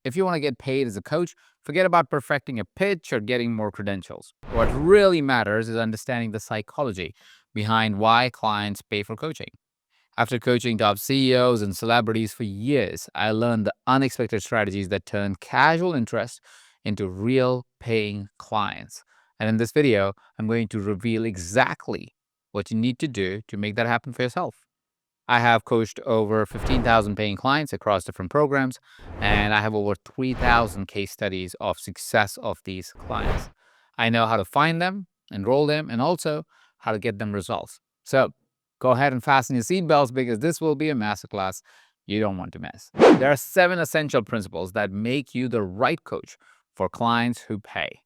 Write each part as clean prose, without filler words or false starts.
If you want to get paid as a coach, forget about perfecting a pitch or getting more credentials. What really matters is understanding the psychology behind why clients pay for coaching. After coaching top CEOs and celebrities for years, I learned the unexpected strategies that turn casual interest into real paying clients. And in this video, I'm going to reveal exactly what you need to do to make that happen for yourself. I have coached over 15,000 paying clients across different programs, and I have over 3,000 case studies of success of these clients. I know how to find them, enroll them, and also how to get them results. So go ahead and fasten your seatbelts because this will be a masterclass you don't want to miss. There are 7 essential principles that make you the right coach for clients who pay.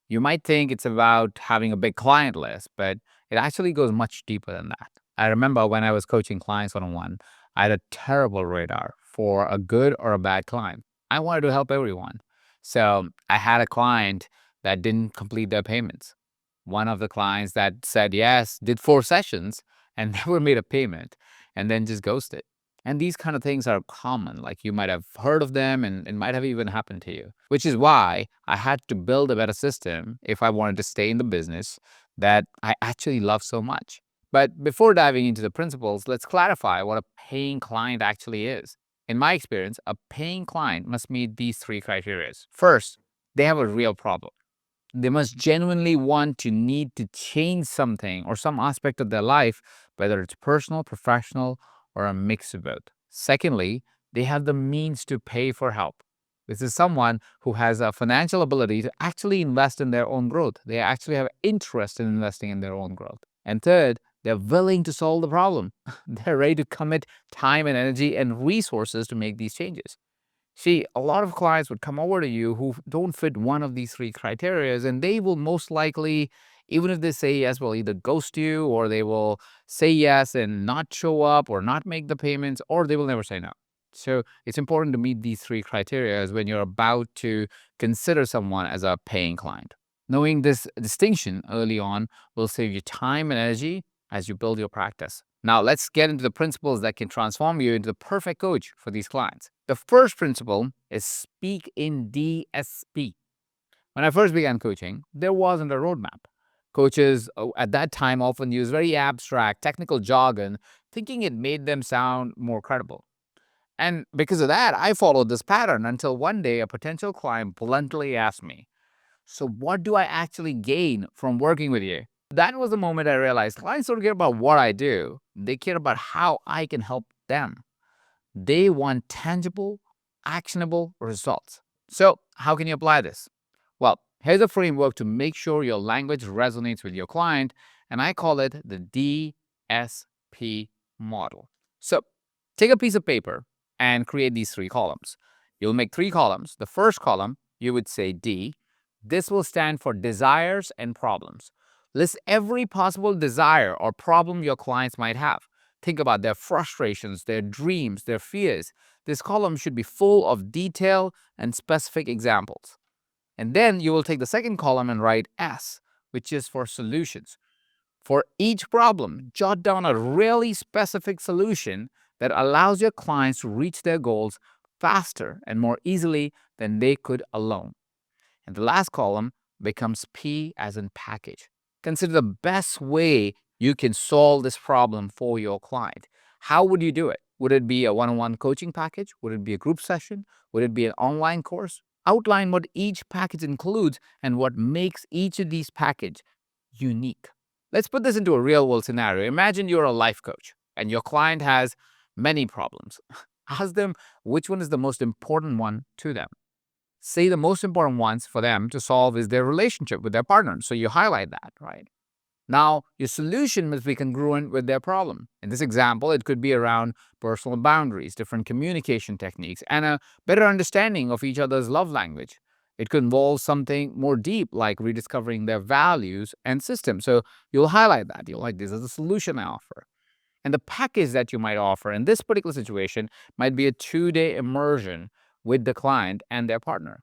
You might think it's about having a big client list, but it actually goes much deeper than that. I remember when I was coaching clients one-on-one, I had a terrible radar for a good or a bad client. I wanted to help everyone. So I had a client that didn't complete their payments. One of the clients that said yes, did 4 sessions and never made a payment and then just ghosted. And these kind of things are common. Like you might have heard of them and it might have even happened to you, which is why I had to build a better system if I wanted to stay in the business that I actually love so much. But before diving into the principles, let's clarify what a paying client actually is. In my experience, a paying client must meet these 3 criteria. First, they have a real problem. They must genuinely want to need to change something or some aspect of their life, whether it's personal, professional, or a mix of both. Secondly, they have the means to pay for help. This is someone who has a financial ability to actually invest in their own growth. They actually have interest in investing in their own growth. And third, they're willing to solve the problem. They're ready to commit time and energy and resources to make these changes. See, a lot of clients would come over to you who don't fit one of these 3 criteria, and they will most likely, even if they say yes, will either ghost you or they will say yes and not show up or not make the payments, or they will never say no. So it's important to meet these 3 criteria when you're about to consider someone as a paying client. Knowing this distinction early on will save you time and energy as you build your practice. Now, let's get into the principles that can transform you into the perfect coach for these clients. The first principle is speak in DSP. When I first began coaching, there wasn't a roadmap. Coaches at that time often used very abstract technical jargon, thinking it made them sound more credible. And because of that, I followed this pattern until one day a potential client bluntly asked me, "So, what do I actually gain from working with you?" That was the moment I realized clients don't care about what I do, they care about how I can help them. They want tangible, actionable results. So, how can you apply this? Well, here's a framework to make sure your language resonates with your client, and I call it the DSP model. So, take a piece of paper and create these 3 columns. You'll make 3 columns. The first column, you would say D. This will stand for desires and problems. List every possible desire or problem your clients might have. Think about their frustrations, their dreams, their fears. This column should be full of detail and specific examples. And then you will take the second column and write S, which is for solutions. For each problem, jot down a really specific solution that allows your clients to reach their goals faster and more easily than they could alone. And the last column becomes P as in package. Consider the best way you can solve this problem for your client. How would you do it? Would it be a one-on-one coaching package? Would it be a group session? Would it be an online course? Outline what each package includes and what makes each of these packages unique. Let's put this into a real-world scenario. Imagine you're a life coach and your client has many problems. Ask them which one is the most important one to them. Say the most important ones for them to solve is their relationship with their partner. So you highlight that, right? Now, your solution must be congruent with their problem. In this example, it could be around personal boundaries, different communication techniques, and a better understanding of each other's love language. It could involve something more deep, like rediscovering their values and systems. So you'll highlight that. You'll like, this is the solution I offer. And the package that you might offer in this particular situation might be a 2-day immersion with the client and their partner.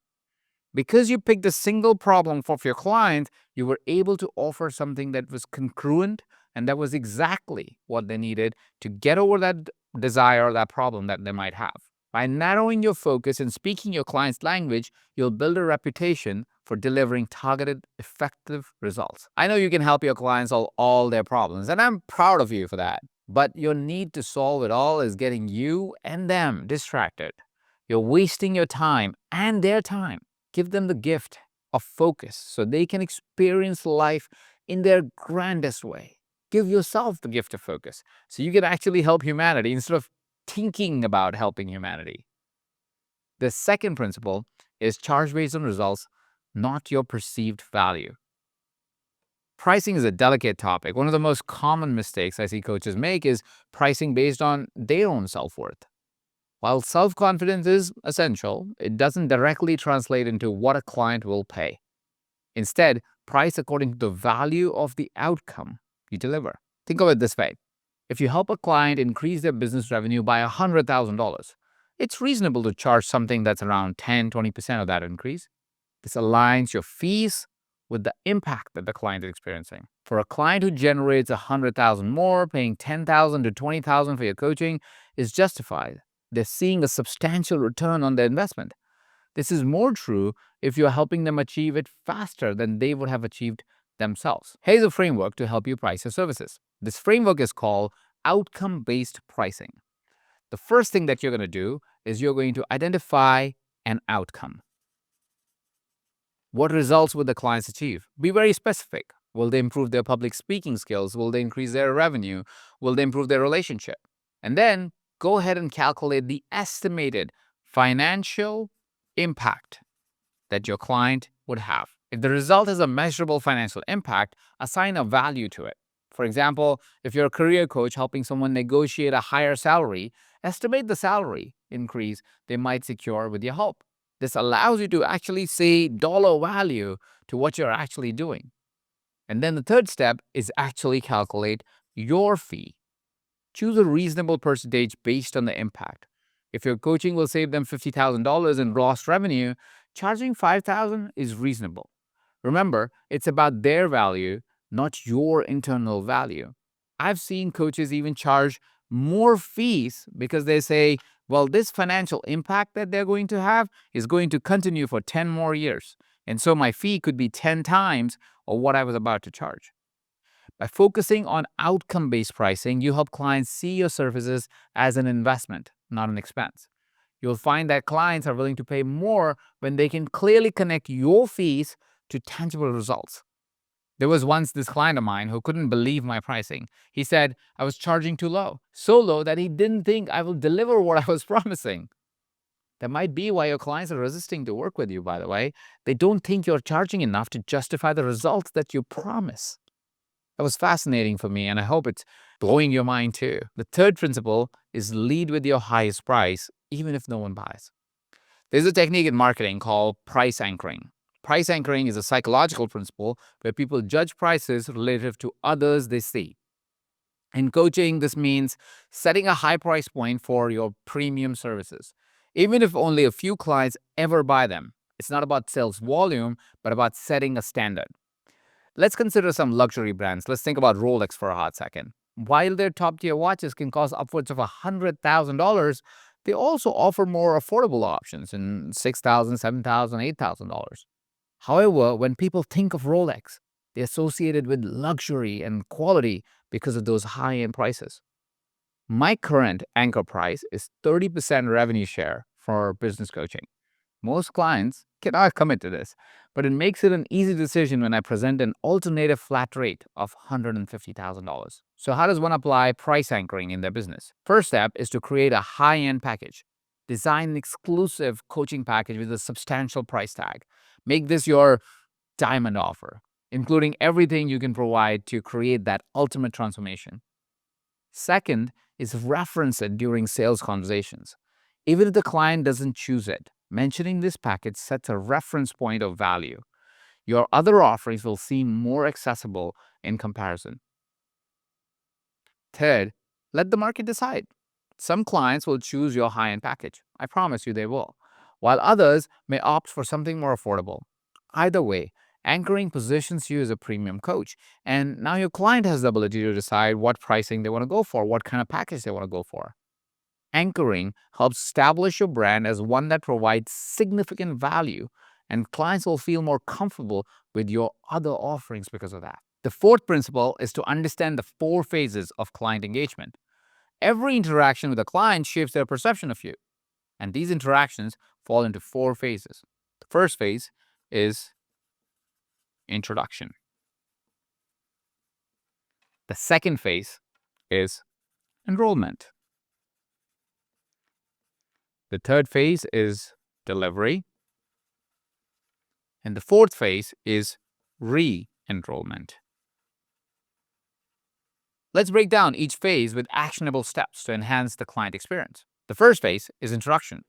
Because you picked a single problem for your client, you were able to offer something that was congruent and that was exactly what they needed to get over that desire or that problem that they might have. By narrowing your focus and speaking your client's language, you'll build a reputation for delivering targeted, effective results. I know you can help your clients solve all their problems, and I'm proud of you for that. But your need to solve it all is getting you and them distracted. You're wasting your time and their time. Give them the gift of focus so they can experience life in their grandest way. Give yourself the gift of focus so you can actually help humanity instead of thinking about helping humanity. The second principle is charge based on results, not your perceived value. Pricing is a delicate topic. One of the most common mistakes I see coaches make is pricing based on their own self worth. While self confidence is essential, it doesn't directly translate into what a client will pay. Instead, price according to the value of the outcome you deliver. Think of it this way: if you help a client increase their business revenue by $100,000, it's reasonable to charge something that's around 10-20% of that increase. This aligns your fees with the impact that the client is experiencing. For a client who generates 100,000 more, paying 10,000 to 20,000 for your coaching is justified. They're seeing a substantial return on their investment. This is more true if you're helping them achieve it faster than they would have achieved themselves. Here's a framework to help you price your services. This framework is called outcome-based pricing. The first thing that you're going to do is you're going to identify an outcome. What results will the clients achieve? Be very specific. Will they improve their public speaking skills? Will they increase their revenue? Will they improve their relationship? And then go ahead and calculate the estimated financial impact that your client would have. If the result is a measurable financial impact, assign a value to it. For example, if you're a career coach helping someone negotiate a higher salary, estimate the salary increase they might secure with your help. This allows you to actually say dollar value to what you're actually doing. And then the third step is actually calculate your fee. Choose a reasonable percentage based on the impact. If your coaching will save them $50,000 in lost revenue, charging $5,000 is reasonable. Remember, it's about their value, not your internal value. I've seen coaches even charge more fees because they say, well, this financial impact that they're going to have is going to continue for 10 more years. And so my fee could be 10 times of what I was about to charge. By focusing on outcome-based pricing, you help clients see your services as an investment, not an expense. You'll find that clients are willing to pay more when they can clearly connect your fees to tangible results. There was once this client of mine who couldn't believe my pricing. He said I was charging too low, so low that he didn't think I will deliver what I was promising. That might be why your clients are resisting to work with you, by the way. They don't think you're charging enough to justify the results that you promise. That was fascinating for me, and I hope it's blowing your mind too. The third principle is lead with your highest price, even if no one buys. There's a technique in marketing called price anchoring. Price anchoring is a psychological principle where people judge prices relative to others they see. In coaching, this means setting a high price point for your premium services, even if only a few clients ever buy them. It's not about sales volume, but about setting a standard. Let's consider some luxury brands. Let's think about Rolex for a hot second. While their top-tier watches can cost upwards of $100,000, they also offer more affordable options in $6,000, $7,000, $8,000. However, when people think of Rolex, they associate it with luxury and quality because of those high-end prices. My current anchor price is 30% revenue share for business coaching. Most clients cannot commit to this, but it makes it an easy decision when I present an alternative flat rate of $150,000. So how does one apply price anchoring in their business? First step is to create a high-end package. Design an exclusive coaching package with a substantial price tag. Make this your diamond offer, including everything you can provide to create that ultimate transformation. Second is reference it during sales conversations. Even if the client doesn't choose it, mentioning this package sets a reference point of value. Your other offerings will seem more accessible in comparison. Third, let the market decide. Some clients will choose your high-end package. I promise you they will. While others may opt for something more affordable. Either way, anchoring positions you as a premium coach. And now your client has the ability to decide what pricing they want to go for, what kind of package they want to go for. Anchoring helps establish your brand as one that provides significant value, and clients will feel more comfortable with your other offerings because of that. The fourth principle is to understand the four phases of client engagement. Every interaction with a client shapes their perception of you, and these interactions fall into four phases. The first phase is introduction. The second phase is enrollment. The third phase is delivery. And the fourth phase is re-enrollment. Let's break down each phase with actionable steps to enhance the client experience. The first phase is introduction.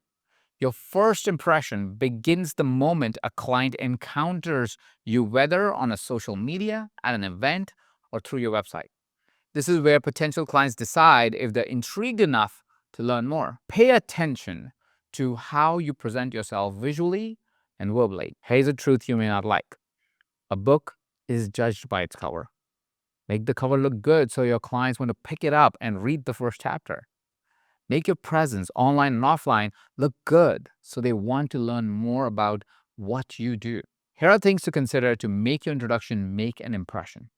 Your first impression begins the moment a client encounters you, whether on a social media, at an event, or through your website. This is where potential clients decide if they're intrigued enough to learn more. Pay attention to how you present yourself visually and verbally. Here's a truth you may not like. A book is judged by its cover. Make the cover look good so your clients want to pick it up and read the first chapter. Make your presence online and offline look good so they want to learn more about what you do. Here are things to consider to make your introduction make an impression.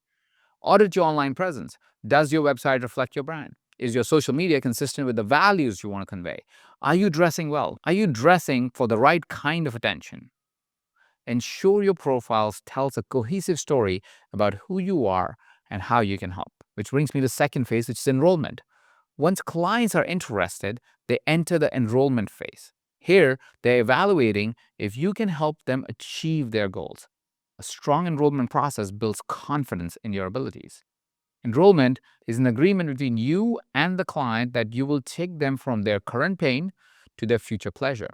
Audit your online presence. Does your website reflect your brand? Is your social media consistent with the values you want to convey? Are you dressing well? Are you dressing for the right kind of attention? Ensure your profiles tells a cohesive story about who you are and how you can help. Which brings me to the second phase, which is enrollment. Once clients are interested, they enter the enrollment phase. Here, they're evaluating if you can help them achieve their goals. A strong enrollment process builds confidence in your abilities. Enrollment is an agreement between you and the client that you will take them from their current pain to their future pleasure.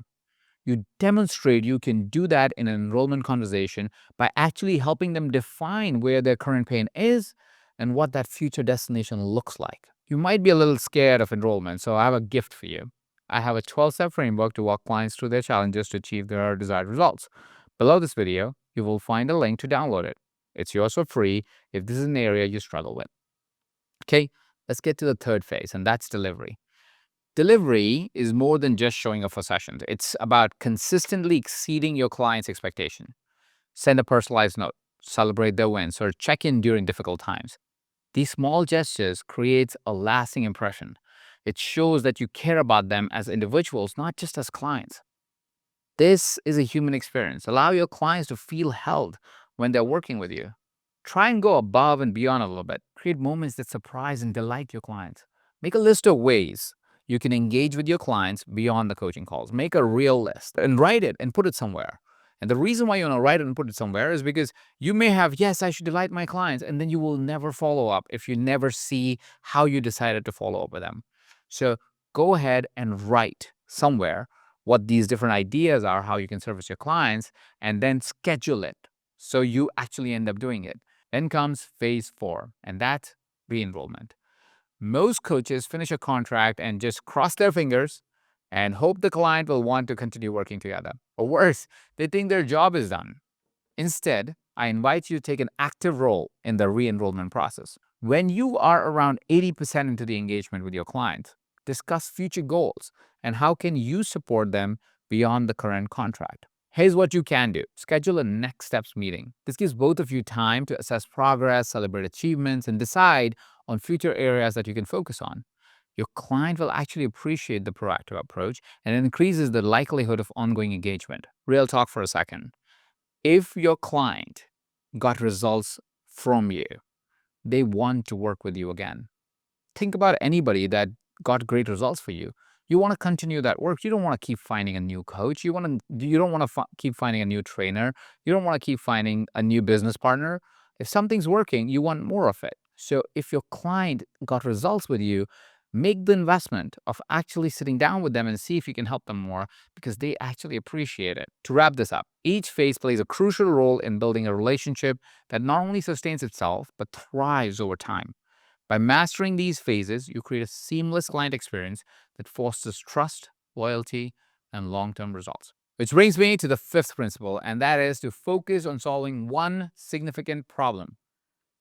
You demonstrate you can do that in an enrollment conversation by actually helping them define where their current pain is and what that future destination looks like. You might be a little scared of enrollment, so I have a gift for you. I have a 12-step framework to walk clients through their challenges to achieve their desired results. Below this video, you will find a link to download it. It's yours for free if this is an area you struggle with. Okay, let's get to the third phase, and that's delivery. Delivery is more than just showing up for sessions. It's about consistently exceeding your client's expectation. Send a personalized note, celebrate their wins, or check in during difficult times. These small gestures create a lasting impression. It shows that you care about them as individuals, not just as clients. This is a human experience. Allow your clients to feel held when they're working with you. Try and go above and beyond a little bit. Create moments that surprise and delight your clients. Make a list of ways you can engage with your clients beyond the coaching calls. Make a real list and write it and put it somewhere. And the reason why you want to write it and put it somewhere is because you may have, yes, I should delight my clients, and then you will never follow up if you never see how you decided to follow up with them. So go ahead and write somewhere what these different ideas are, how you can service your clients, and then schedule it so you actually end up doing it. Then comes phase 4, and that's re-enrollment. Most coaches finish a contract and just cross their fingers and hope the client will want to continue working together. Or worse, they think their job is done. Instead, I invite you to take an active role in the re-enrollment process. When you are around 80% into the engagement with your client, discuss future goals and how can you support them beyond the current contract. Here's what you can do. Schedule a next steps meeting. This gives both of you time to assess progress, celebrate achievements, and decide on future areas that you can focus on. Your client will actually appreciate the proactive approach and it increases the likelihood of ongoing engagement. Real talk for a second. If your client got results from you, they want to work with you again. Think about anybody that got great results for you. You want to continue that work. You don't want to keep finding a new coach. You don't want to keep finding a new trainer. You don't want to keep finding a new business partner. If something's working, you want more of it. So if your client got results with you, make the investment of actually sitting down with them and see if you can help them more because they actually appreciate it. To wrap this up, each phase plays a crucial role in building a relationship that not only sustains itself, but thrives over time. By mastering these phases, you create a seamless client experience that fosters trust, loyalty, and long-term results. Which brings me to the fifth principle, and that is to focus on solving one significant problem.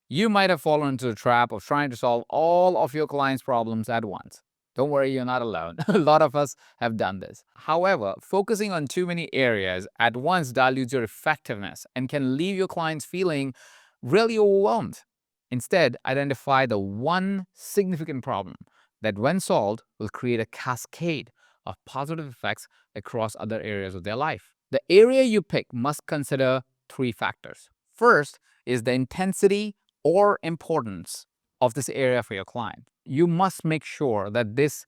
You might have fallen into the trap of trying to solve all of your clients' problems at once. Don't worry, you're not alone. A lot of us have done this. However, focusing on too many areas at once dilutes your effectiveness and can leave your clients feeling really overwhelmed. Instead, identify the one significant problem that, when solved, will create a cascade of positive effects across other areas of their life. The area you pick must consider three factors. First is the intensity or importance of this area for your client. You must make sure that this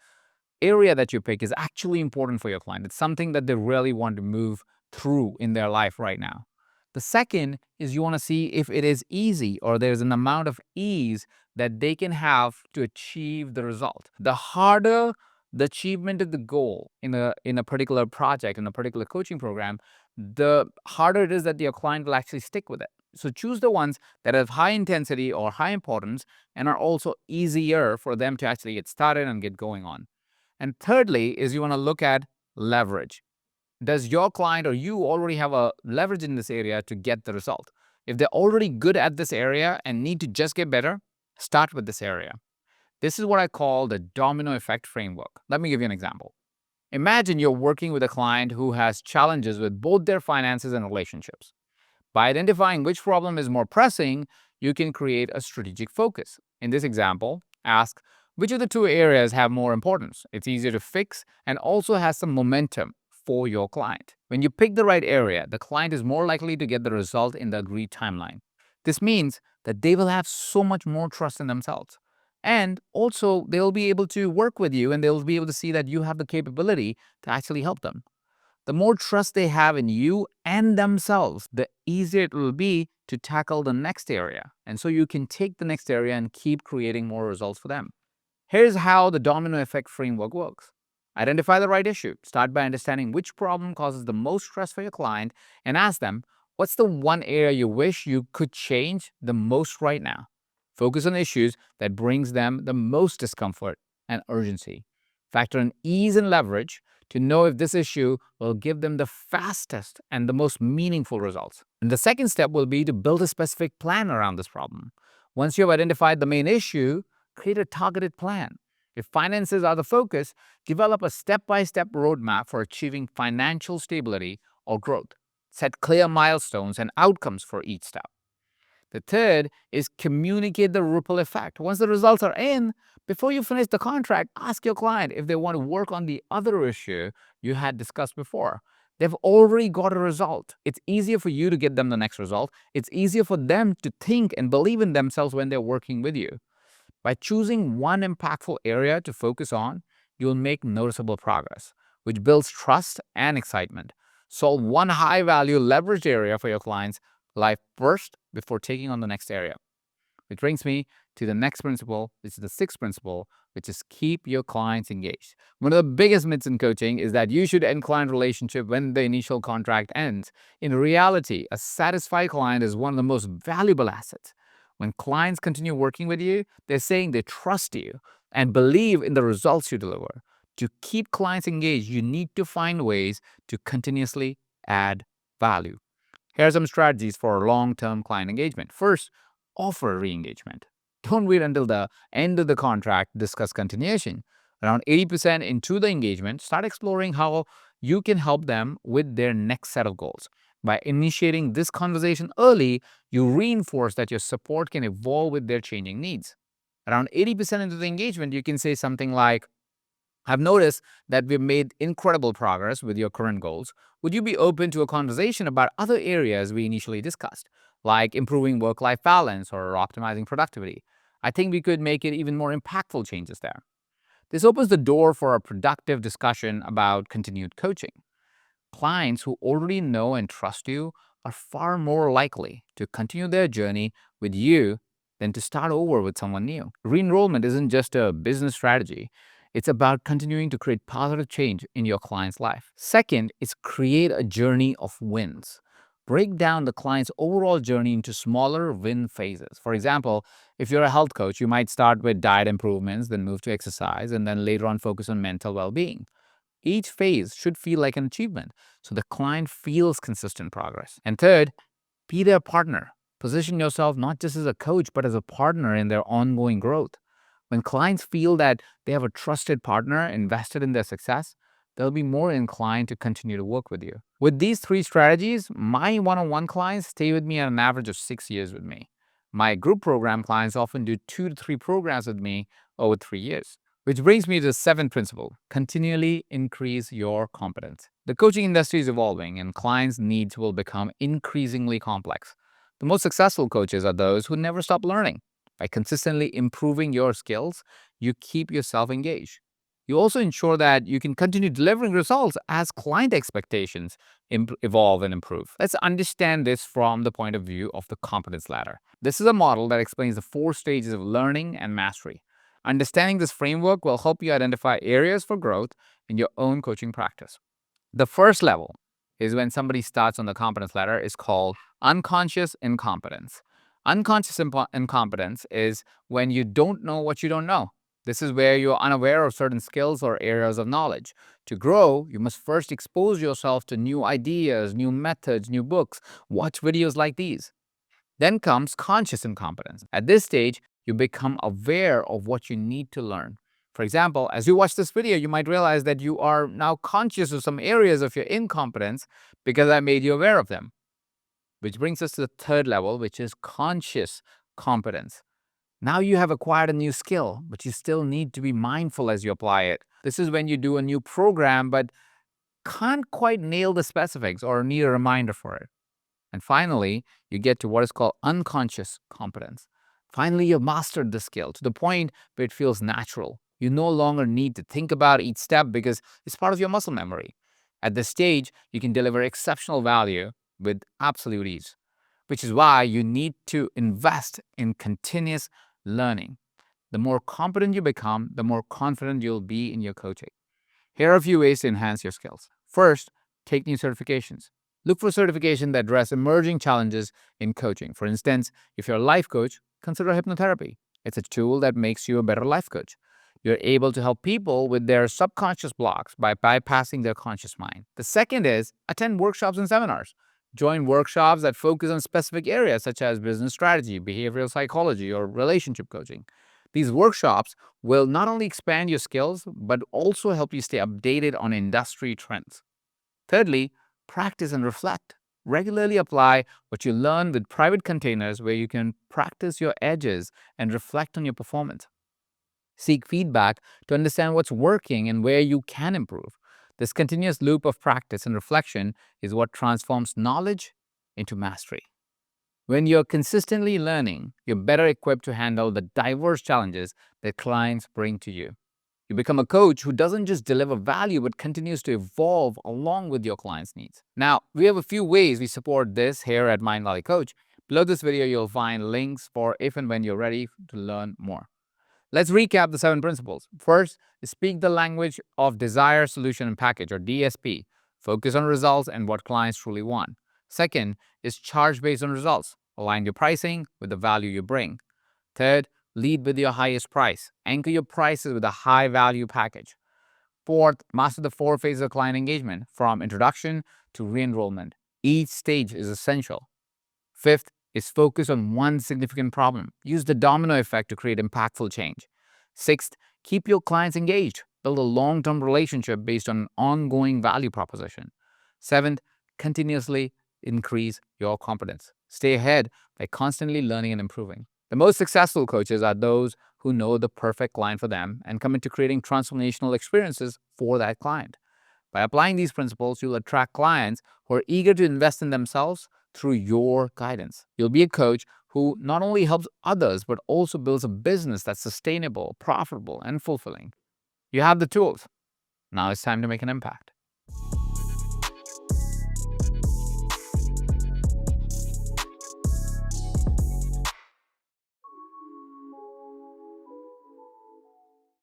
area that you pick is actually important for your client. It's something that they really want to move through in their life right now. The second is you want to see if it is easy or there's an amount of ease that they can have to achieve the result. The harder the achievement of the goal in a particular project, in a particular coaching program, the harder it is that your client will actually stick with it. So choose the ones that have high intensity or high importance and are also easier for them to actually get started and get going on. And thirdly is you want to look at leverage. Does your client or you already have a leverage in this area to get the result? If they're already good at this area and need to just get better, start with this area. This is what I call the domino effect framework. Let me give you an example. Imagine you're working with a client who has challenges with both their finances and relationships. By identifying which problem is more pressing, you can create a strategic focus. In this example, ask which of the two areas have more importance. It's easier to fix and also has some momentum for your client. When you pick the right area, the client is more likely to get the result in the agreed timeline. This means that they will have so much more trust in themselves. And also, they'll be able to work with you and they'll be able to see that you have the capability to actually help them. The more trust they have in you and themselves, the easier it will be to tackle the next area. And so you can take the next area and keep creating more results for them. Here's how the domino effect framework works. Identify the right issue. Start by understanding which problem causes the most stress for your client and ask them, what's the one area you wish you could change the most right now? Focus on issues that brings them the most discomfort and urgency. Factor in ease and leverage to know if this issue will give them the fastest and the most meaningful results. And the second step will be to build a specific plan around this problem. Once you have identified the main issue, create a targeted plan. If finances are the focus, develop a step-by-step roadmap for achieving financial stability or growth. Set clear milestones and outcomes for each step. The third is communicate the ripple effect. Once the results are in, before you finish the contract, ask your client if they want to work on the other issue you had discussed before. They've already got a result. It's easier for you to get them the next result. It's easier for them to think and believe in themselves when they're working with you. By choosing one impactful area to focus on, you'll make noticeable progress, which builds trust and excitement. Solve one high-value leveraged area for your client's life first before taking on the next area. Which brings me to the next principle, which is the sixth principle, which is keep your clients engaged. One of the biggest myths in coaching is that you should end client relationship when the initial contract ends. In reality, a satisfied client is one of the most valuable assets. When clients continue working with you, they're saying they trust you and believe in the results you deliver. To keep clients engaged, you need to find ways to continuously add value. Here are some strategies for long-term client engagement. First, offer re-engagement. Don't wait until the end of the contract to discuss continuation. Around 80% into the engagement, start exploring how you can help them with their next set of goals. By initiating this conversation early, you reinforce that your support can evolve with their changing needs. Around 80% into the engagement, you can say something like, I've noticed that we've made incredible progress with your current goals. Would you be open to a conversation about other areas we initially discussed, like improving work-life balance or optimizing productivity? I think we could make it even more impactful changes there. This opens the door for a productive discussion about continued coaching. Clients who already know and trust you are far more likely to continue their journey with you than to start over with someone new. Re-enrollment isn't just a business strategy. It's about continuing to create positive change in your client's life. Second is create a journey of wins. Break down the client's overall journey into smaller win phases. For example, if you're a health coach, you might start with diet improvements, then move to exercise, and then later on focus on mental well-being. Each phase should feel like an achievement, so the client feels consistent progress. And third, be their partner. Position yourself not just as a coach, but as a partner in their ongoing growth. When clients feel that they have a trusted partner invested in their success, they'll be more inclined to continue to work with you. With these three strategies, my one-on-one clients stay with me at an average of 6 years with me. My group program clients often do 2 to 3 programs with me over 3 years. Which brings me to the seventh principle: continually increase your competence. The coaching industry is evolving and clients' needs will become increasingly complex. The most successful coaches are those who never stop learning. By consistently improving your skills, you keep yourself engaged. You also ensure that you can continue delivering results as client expectations evolve and improve. Let's understand this from the point of view of the competence ladder. This is a model that explains the 4 stages of learning and mastery. Understanding this framework will help you identify areas for growth in your own coaching practice. The first level is when somebody starts on the competence ladder is called unconscious incompetence. Unconscious incompetence is when you don't know what you don't know. This is where you're unaware of certain skills or areas of knowledge. To grow, you must first expose yourself to new ideas, new methods, new books. Watch videos like these. Then comes conscious incompetence. At this stage, you become aware of what you need to learn. For example, as you watch this video, you might realize that you are now conscious of some areas of your incompetence because I made you aware of them. Which brings us to the third level, which is conscious competence. Now you have acquired a new skill, but you still need to be mindful as you apply it. This is when you do a new program, but can't quite nail the specifics or need a reminder for it. And finally, you get to what is called unconscious competence. Finally, you've mastered the skill to the point where it feels natural. You no longer need to think about each step because it's part of your muscle memory. At this stage, you can deliver exceptional value with absolute ease, which is why you need to invest in continuous learning. The more competent you become, the more confident you'll be in your coaching. Here are a few ways to enhance your skills. First, take new certifications. Look for certifications that address emerging challenges in coaching. For instance, if you're a life coach, consider hypnotherapy. It's a tool that makes you a better life coach. You're able to help people with their subconscious blocks by bypassing their conscious mind. The second is attend workshops and seminars. Join workshops that focus on specific areas such as business strategy, behavioral psychology, or relationship coaching. These workshops will not only expand your skills, but also help you stay updated on industry trends. Thirdly, practice and reflect. Regularly apply what you learn with private containers where you can practice your edges and reflect on your performance. Seek feedback to understand what's working and where you can improve. This continuous loop of practice and reflection is what transforms knowledge into mastery. When you're consistently learning, you're better equipped to handle the diverse challenges that clients bring to you. You become a coach who doesn't just deliver value, but continues to evolve along with your clients' needs. Now, we have a few ways we support this here at Mind Valley Coach. Below this video, you'll find links for if and when you're ready to learn more. Let's recap the 7 principles. First, speak the language of desire, solution, and package, or DSP. Focus on results and what clients truly want. Second is charge based on results. Align your pricing with the value you bring. Third, lead with your highest price. Anchor your prices with a high value package. Fourth, master the 4 phases of client engagement, from introduction to re-enrollment. Each stage is essential. Fifth is focus on one significant problem. Use the domino effect to create impactful change. Sixth, keep your clients engaged. Build a long-term relationship based on an ongoing value proposition. Seventh, continuously increase your competence. Stay ahead by constantly learning and improving. The most successful coaches are those who know the perfect client for them and commit to creating transformational experiences for that client. By applying these principles, you'll attract clients who are eager to invest in themselves through your guidance. You'll be a coach who not only helps others, but also builds a business that's sustainable, profitable, and fulfilling. You have the tools. Now it's time to make an impact.